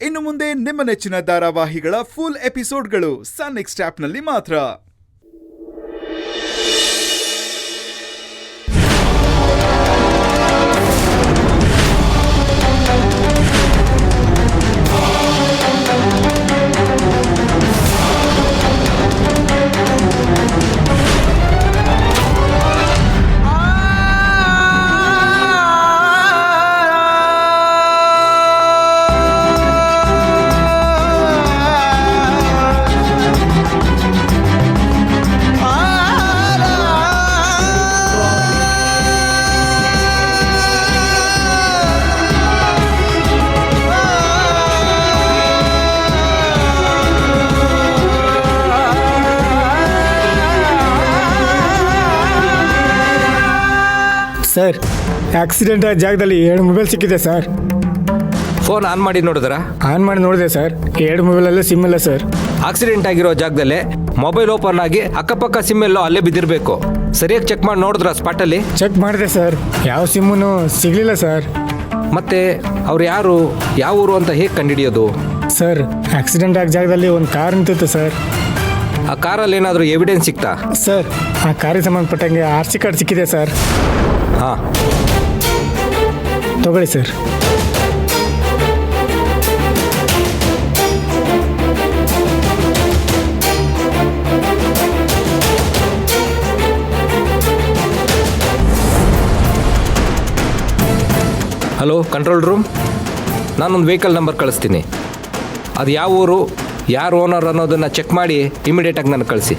ಇನ್ನು ಮುಂದೆ ನಿಮ್ಮ ನೆಚ್ಚಿನ ಧಾರಾವಾಹಿಗಳ ಫುಲ್ ಎಪಿಸೋಡ್ಗಳು ಸನ್ ನೆಕ್ಸ್ಟ್ ಆಪ್ನಲ್ಲಿ ಮಾತ್ರ. ಸರ್, ಆಕ್ಸಿಡೆಂಟ್ ಆದ ಜಾಗದಲ್ಲಿ 2 ಮೊಬೈಲ್ ಸಿಕ್ಕಿದೆ ಸರ್. ಫೋನ್ ಆನ್ ಮಾಡಿ ನೋಡಿದ್ರಾ? ಆನ್ ಮಾಡಿ ನೋಡಿದೆ ಸರ್. 2 ಮೊಬೈಲಲ್ಲೂ ಸಿಮ್ ಇಲ್ಲ ಸರ್. ಆಕ್ಸಿಡೆಂಟ್ ಆಗಿರೋ ಜಾಗದಲ್ಲೇ ಮೊಬೈಲ್ ಓಪನ್ ಆಗಿ ಅಕ್ಕಪಕ್ಕ ಸಿಮ್ ಎಲ್ಲೋ ಅಲ್ಲೇ ಬಿದ್ದಿರಬೇಕು. ಸರಿಯಾಗಿ ಚೆಕ್ ಮಾಡಿ ನೋಡಿದ್ರಾ ಸ್ಪಾಟಲ್ಲಿ? ಚೆಕ್ ಮಾಡಿದೆ ಸರ್, ಯಾವ ಸಿಮ್ಮೂ ಸಿಗಲಿಲ್ಲ ಸರ್. ಮತ್ತೆ ಅವ್ರು ಯಾರು, ಯಾವ ಊರು ಅಂತ ಹೇಗೆ ಕಂಡುಹಿಡಿಯೋದು? ಸರ್, ಆಕ್ಸಿಡೆಂಟ್ ಆದ ಜಾಗದಲ್ಲಿ ಒಂದು ಕಾರ್ ನಿಂತಿತ್ತು ಸರ್. ಆ ಕಾರಲ್ಲಿ ಏನಾದರೂ ಎವಿಡೆನ್ಸ್ ಸಿಕ್ತಾ? ಸರ್, ಆ ಕಾರಿಗೆ ಸಂಬಂಧಪಟ್ಟಂಗೆ RC ಕಾರ್ಡ್ ಸಿಕ್ಕಿದೆ ಸರ್. ಹಾಂ, ತಗೊಳ್ಳಿ ಸರ್. ಹಲೋ ಕಂಟ್ರೋಲ್ ರೂಮ್, ನಾನೊಂದು ವೆಹಿಕಲ್ ನಂಬರ್ ಕಳಿಸ್ತೀನಿ. ಅದು ಯಾವ ಊರು, ಯಾರು ಓನರ್ ಅನ್ನೋದನ್ನು ಚೆಕ್ ಮಾಡಿ ಇಮಿಡಿಯೇಟಾಗಿ ನನಗೆ ಕಳಿಸಿ.